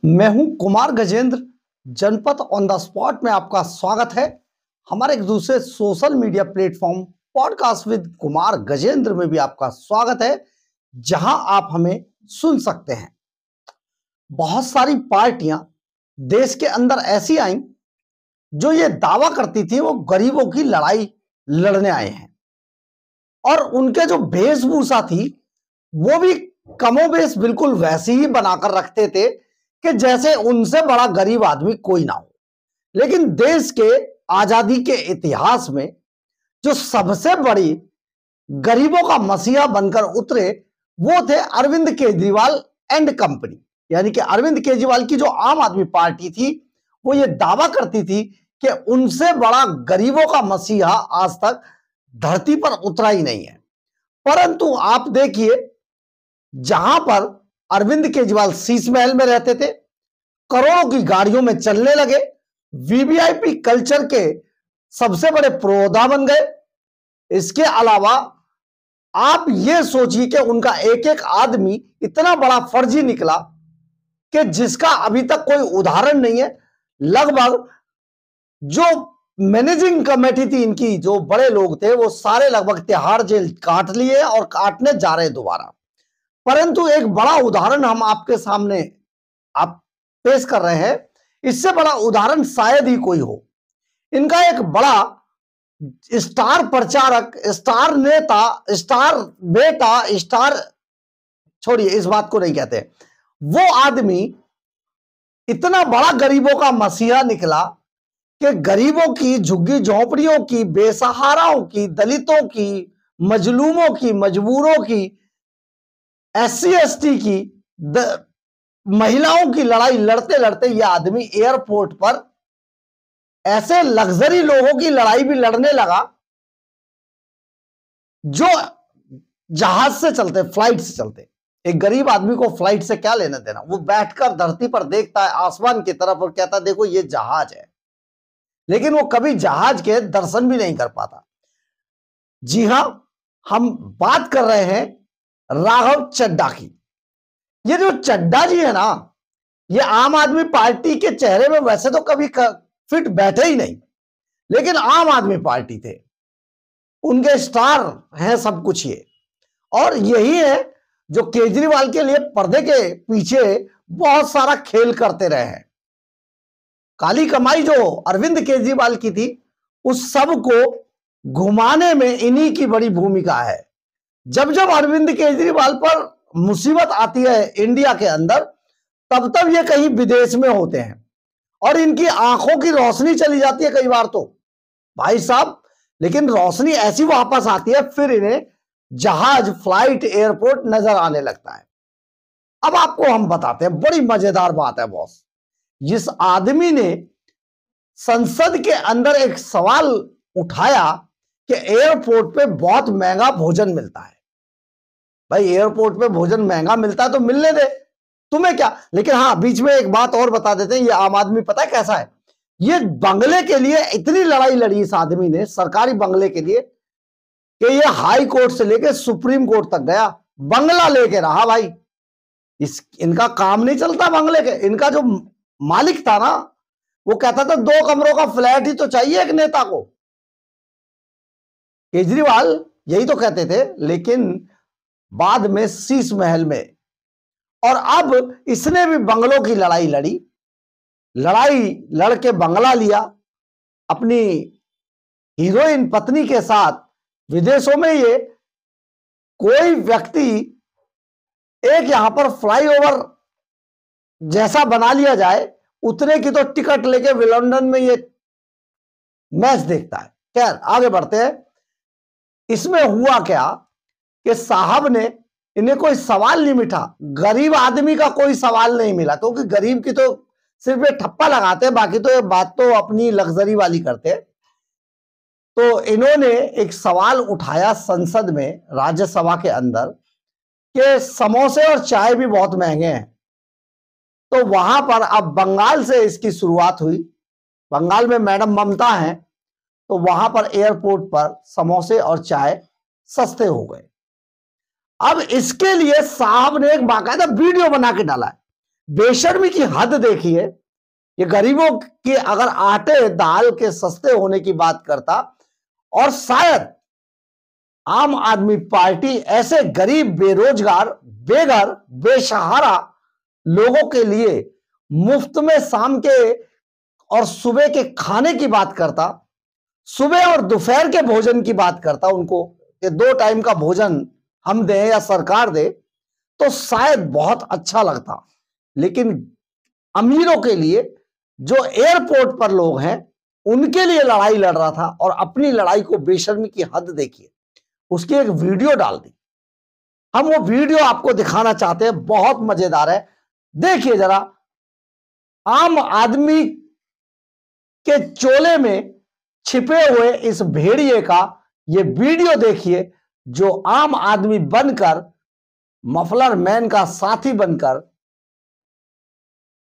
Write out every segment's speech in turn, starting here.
मैं हूं कुमार गजेंद्र। जनपद ऑन द स्पॉट में आपका स्वागत है। हमारे एक दूसरे social media platform podcast with Kumar Gajendra में भी आपका स्वागत है, जहां आप हमें सुन सकते हैं। बहुत सारी पार्टियां देश के अंदर ऐसी आई जो ये दावा करती थी वो गरीबों की लड़ाई लड़ने आए हैं, और उनके जो वेशभूषा थी वो भी कमोबेश बिल्कुल वैसी ही बनाकर रखते थे कि जैसे उनसे बड़ा गरीब आदमी कोई ना हो। लेकिन देश के आजादी के इतिहास में जो सबसे बड़ी गरीबों का मसीहा बनकर उतरे वो थे अरविंद केजरीवाल एंड कंपनी। यानी कि अरविंद केजरीवाल की जो आम आदमी पार्टी थी वो ये दावा करती थी कि उनसे बड़ा गरीबों का मसीहा आज तक धरती पर उतरा ही नहीं है। परंतु आप देखिए, जहां पर अरविंद केजरीवाल शीश महल में रहते थे, करोड़ों की गाड़ियों में चलने लगे, वीवीआईपी कल्चर के सबसे बड़े प्रोधा बन गए। इसके अलावा आप ये सोचिए कि उनका एक एक आदमी इतना बड़ा फर्जी निकला कि जिसका अभी तक कोई उदाहरण नहीं है। लगभग जो मैनेजिंग कमेटी थी इनकी, जो बड़े लोग थे, वो सारे लगभग तिहाड़ जेल काट लिए और काटने जा रहे दोबारा। परंतु एक बड़ा उदाहरण हम आपके सामने आप पेश कर रहे हैं। इससे बड़ा उदाहरण शायद ही कोई हो। इनका एक बड़ा स्टार प्रचारक, स्टार नेता, स्टार बेटा, स्टार, छोड़िए इस बात को नहीं कहते, वो आदमी इतना बड़ा गरीबों का मसीहा निकला कि गरीबों की, झुग्गी झोंपड़ियों की, बेसहाराओं की, दलितों की, मजलूमों की, मजबूरों की, एससी एसटी की, महिलाओं की लड़ाई लड़ते लड़ते यह आदमी एयरपोर्ट पर ऐसे लग्जरी लोगों की लड़ाई भी लड़ने लगा जो जहाज से चलते, फ्लाइट से चलते। एक गरीब आदमी को फ्लाइट से क्या लेना देना, वो बैठकर धरती पर देखता है आसमान की तरफ और कहता है देखो ये जहाज है, लेकिन वो कभी जहाज के दर्शन भी नहीं कर पाता। जी हां, हम बात कर रहे हैं राघव चड्ढा की। ये जो चड्ढा जी है ना, ये आम आदमी पार्टी के चेहरे में वैसे तो कभी फिट बैठे ही नहीं, लेकिन आम आदमी पार्टी थे, उनके स्टार हैं सब कुछ ये। और यही है जो केजरीवाल के लिए पर्दे के पीछे बहुत सारा खेल करते रहे हैं। काली कमाई जो अरविंद केजरीवाल की थी, उस सब को घुमाने में इन्हीं की बड़ी भूमिका है। जब जब अरविंद केजरीवाल पर मुसीबत आती है इंडिया के अंदर, तब तब ये कहीं विदेश में होते हैं और इनकी आंखों की रोशनी चली जाती है कई बार तो भाई साहब, लेकिन रोशनी ऐसी वापस आती है, फिर इन्हें जहाज, फ्लाइट, एयरपोर्ट नजर आने लगता है। अब आपको हम बताते हैं, बड़ी मजेदार बात है बॉस। जिस आदमी ने संसद के अंदर एक सवाल उठाया कि एयरपोर्ट पे बहुत महंगा भोजन मिलता है। भाई एयरपोर्ट पे भोजन महंगा मिलता है तो मिलने दे, तुम्हें क्या। लेकिन हाँ, बीच में एक बात और बता देते हैं, ये आम आदमी पता है कैसा है। ये बंगले के लिए इतनी लड़ाई लड़ी इस आदमी ने, सरकारी बंगले के लिए, कि ये हाई कोर्ट से लेके सुप्रीम कोर्ट तक गया, बंगला लेके रहा भाई। इनका काम नहीं चलता बंगले के। इनका जो मालिक था ना, वो कहता था 2 कमरों का फ्लैट ही तो चाहिए एक नेता को। केजरीवाल यही तो कहते थे, लेकिन बाद में शीश महल में, और अब इसने भी बंगलों की लड़ाई लड़ी, लड़ाई लड़के बंगला लिया, अपनी हीरोइन पत्नी के साथ विदेशों में। ये कोई व्यक्ति एक यहां पर फ्लाईओवर जैसा बना लिया जाए, उतने की तो टिकट लेके लंदन में ये मैच देखता है। खैर आगे बढ़ते हैं। इसमें हुआ क्या कि साहब ने, इन्हें कोई सवाल नहीं मिला, गरीब आदमी का कोई सवाल नहीं मिला, क्योंकि गरीब की तो सिर्फ ये ठप्पा लगाते हैं, बाकी तो ये बात तो अपनी लग्जरी वाली करते हैं। तो इन्होंने एक सवाल उठाया संसद में, राज्यसभा के अंदर, कि समोसे और चाय भी बहुत महंगे हैं। तो वहां पर अब बंगाल से इसकी शुरुआत हुई। बंगाल में मैडम ममता हैं, तो वहां पर एयरपोर्ट पर समोसे और चाय सस्ते हो गए। अब इसके लिए साहब ने एक बाकायदा वीडियो बना के डाला है। बेशर्मी की हद देखिए। ये गरीबों के अगर आटे दाल के सस्ते होने की बात करता, और शायद आम आदमी पार्टी ऐसे गरीब, बेरोजगार, बेघर, बेसहारा लोगों के लिए मुफ्त में शाम के और सुबह के खाने की बात करता, सुबह और दोपहर के भोजन की बात करता, उनको ये 2 टाइम का भोजन हम दें या सरकार दे तो शायद बहुत अच्छा लगता। लेकिन अमीरों के लिए, जो एयरपोर्ट पर लोग हैं, उनके लिए लड़ाई लड़ रहा था, और अपनी लड़ाई को बेशर्मी की हद देखिए। उसकी एक वीडियो डाल दी, हम वो वीडियो आपको दिखाना चाहते हैं, बहुत मजेदार है। देखिए जरा, आम आदमी के चोले में छिपे हुए इस भेड़िए का ये वीडियो देखिए, जो आम आदमी बनकर, मफलर मैन का साथी बनकर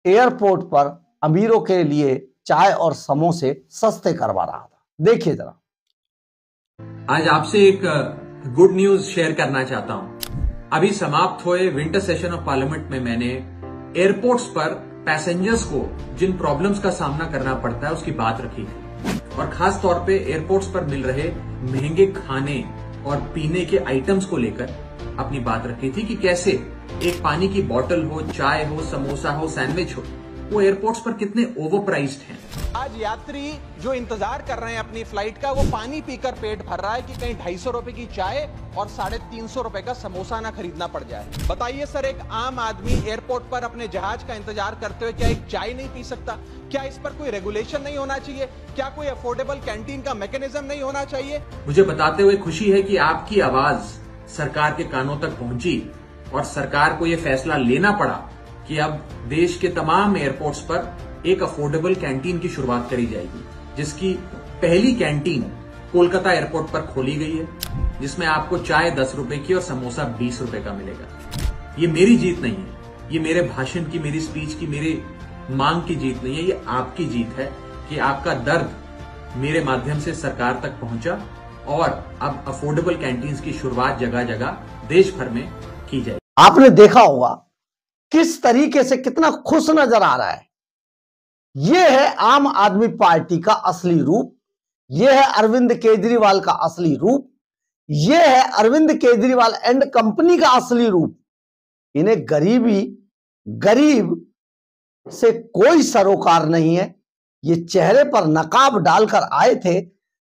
एयरपोर्ट पर अमीरों के लिए चाय और समोसे सस्ते करवा रहा था। देखिए जरा। आज आपसे एक गुड न्यूज शेयर करना चाहता हूं। अभी समाप्त हुए विंटर सेशन ऑफ पार्लियामेंट में मैंने एयरपोर्ट्स पर पैसेंजर्स को जिन प्रॉब्लम्स का सामना करना पड़ता है उसकी बात रखी थी, और खास तौर पे एयरपोर्ट्स पर मिल रहे महंगे खाने और पीने के आइटम्स को लेकर अपनी बात रखी थी कि कैसे एक पानी की बोतल हो, चाय हो, समोसा हो, सैंडविच हो, वो एयरपोर्ट्स पर कितने ओवर प्राइस्ड हैं। आज यात्री जो इंतजार कर रहे हैं अपनी फ्लाइट का, वो पानी पीकर पेट भर रहा है कि कहीं 250 रुपए की चाय और 350 रुपए का समोसा ना खरीदना पड़ जाए। बताइए सर, एक आम आदमी एयरपोर्ट पर अपने जहाज का इंतजार करते हुए क्या एक चाय नहीं पी सकता? क्या इस पर कोई रेगुलेशन नहीं होना चाहिए? क्या कोई अफोर्डेबल कैंटीन का मैकेनिज्म नहीं होना चाहिए? मुझे बताते हुए खुशी है कि आपकी आवाज सरकार के कानों तक पहुंची और सरकार को यह फैसला लेना पड़ा कि अब देश के तमाम एयरपोर्ट्स पर एक अफोर्डेबल कैंटीन की शुरुआत करी जाएगी, जिसकी पहली कैंटीन कोलकाता एयरपोर्ट पर खोली गई है, जिसमें आपको चाय 10 रुपए की और समोसा 20 रुपए का मिलेगा। ये मेरी जीत नहीं है, ये मेरे भाषण की, मेरी स्पीच की, मेरी मांग की जीत नहीं है, ये आपकी जीत है कि आपका दर्द मेरे माध्यम से सरकार तक पहुंचा और अब अफोर्डेबल कैंटीन्स की शुरुआत जगह जगह देश भर में की जाए। आपने देखा होगा किस तरीके से कितना खुश नजर आ रहा है। यह है आम आदमी पार्टी का असली रूप, यह है अरविंद केजरीवाल का असली रूप, यह है अरविंद केजरीवाल एंड कंपनी का असली रूप। इन्हें गरीब से कोई सरोकार नहीं है। ये चेहरे पर नकाब डालकर आए थे।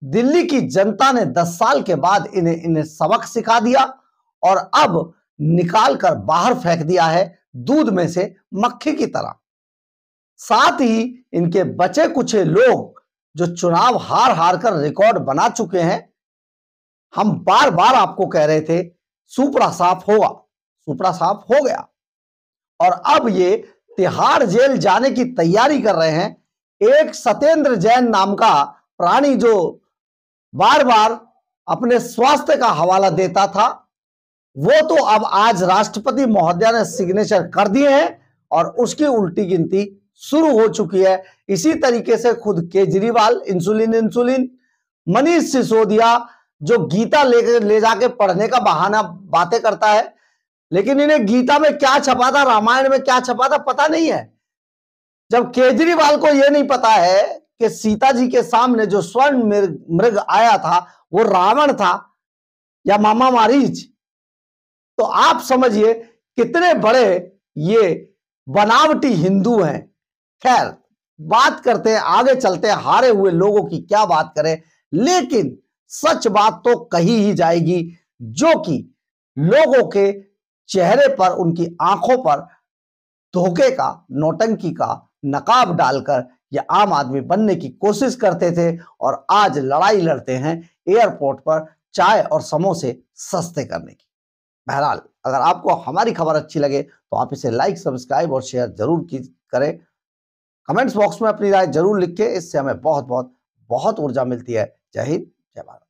दिल्ली की जनता ने 10 साल के बाद इन्हें सबक सिखा दिया, और अब निकाल कर बाहर फेंक दिया है दूध में से मक्खी की तरह। साथ ही इनके बचे कुछ लोग जो चुनाव हार कर रिकॉर्ड बना चुके हैं, हम बार बार आपको कह रहे थे सुपड़ा साफ होगा, सुपड़ा साफ हो गया, और अब ये तिहाड़ जेल जाने की तैयारी कर रहे हैं। एक सत्येंद्र जैन नाम का प्राणी जो बार बार अपने स्वास्थ्य का हवाला देता था, वो तो अब आज राष्ट्रपति महोदया ने सिग्नेचर कर दिए हैं और उसकी उल्टी गिनती शुरू हो चुकी है। इसी तरीके से खुद केजरीवाल इंसुलिन, मनीष सिसोदिया जो गीता ले जाके पढ़ने का बहाना बातें करता है, लेकिन इन्हें गीता में क्या छपा था, रामायण में क्या छपा था पता नहीं है। जब केजरीवाल को यह नहीं पता है कि सीता जी के सामने जो स्वर्ण मृग आया था वो रावण था या मामा मारीच, तो आप समझिए कितने बड़े ये बनावटी हिंदू हैं। खैर, बात करते हैं, आगे चलते हैं, हारे हुए लोगों की क्या बात करें, लेकिन सच बात तो कही ही जाएगी, जो कि लोगों के चेहरे पर, उनकी आंखों पर धोखे का, नौटंकी का नकाब डालकर ये आम आदमी बनने की कोशिश करते थे, और आज लड़ाई लड़ते हैं एयरपोर्ट पर चाय और समोसे सस्ते करने की। बहरहाल, अगर आपको हमारी खबर अच्छी लगे तो आप इसे लाइक, सब्सक्राइब और शेयर जरूर करें। कमेंट्स बॉक्स में अपनी राय जरूर लिखें, इससे हमें बहुत ऊर्जा मिलती है। जय हिंद, जय भारत।